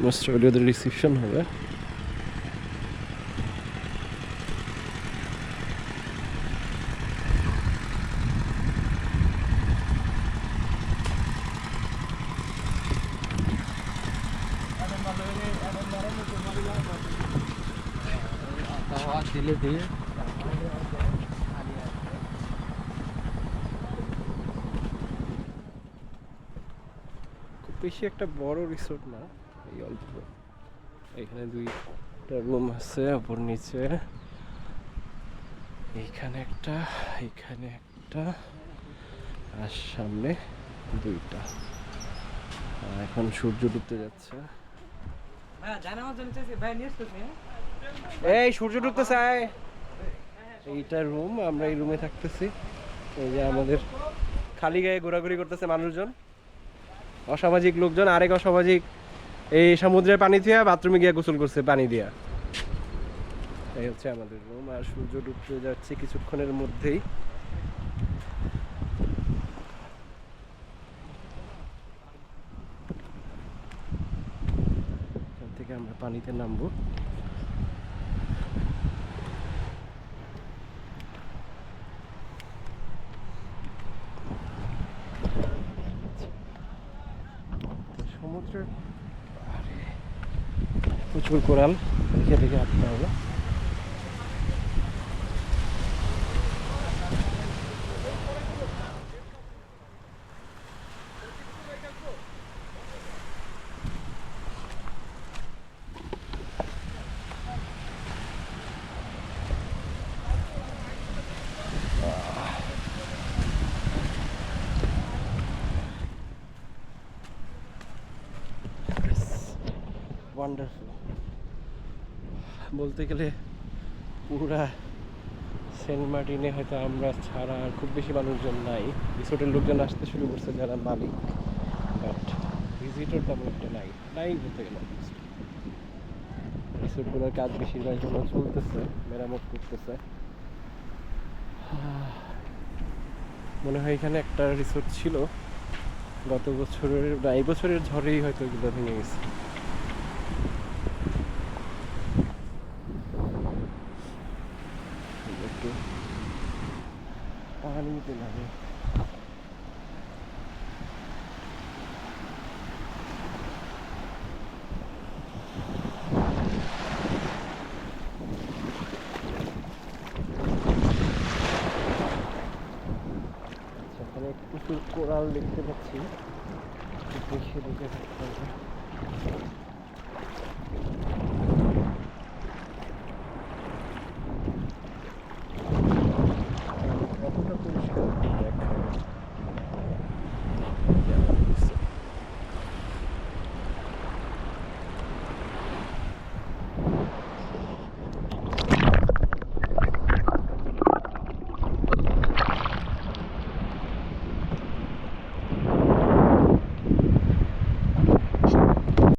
Most probably ওদের reception হবে। দিলে দিয়ে খুব বেশি একটা বড় রিসোর্ট না, এই অল্প। এখানে 2টা রুম আছে, উপর নিচে। এইখানে একটা, এইখানে একটা, আর সামনে 2টা। এখন সূর্য ডুবতে যাচ্ছে। এই সূর্য ডুবতে চায়। এইটা রুম, আমরা এই রুমে থাকতেছি। এই যে আমাদের খালি গায়ে ঘোরাঘুরি করতেছে মানুষজন, অসামাজিক লোকজন। আরেক অসামাজিক এই সমুদ্রের পানি দিয়ে বাথরুমে গিয়ে গোসল করছে পানি দিয়া। এই হচ্ছে আমাদের রুম। আর সূর্য ডুবতে যাচ্ছে কিছুক্ষণের মধ্যেই। এখান থেকে আমরা পানিতে নামবো। সমুদ্রের প্রচুর কোরাল, দেখে দেখে হাঁটতে হবে। ওয়ান্ডারফুল বলতে গেলে পুরা সেন্ট মার্টিনে হয়তো আমরা ছাড়া আর খুব বেশি মানুষজন নাই। রিসোর্টের লোকজন আসতে শুরু করছে যারা মালিক, বাট ভিজিটর তেমন একটা নাই নাই বলতে গেলে। রিসোর্টগুলোর কাজ বেশিরভাগ এখনো চলতেছে, মেরামত করতেছে। মনে হয় এখানে একটা রিসোর্ট ছিল গত বছরের না এই বছরের ঝড়েই হয়তো এগুলো ভেঙে গেছে। একটু পানিতে লাগে। এখানে প্রচুর কোরাল দেখতে পাচ্ছি, দেখে দেখে থাকতে হবে।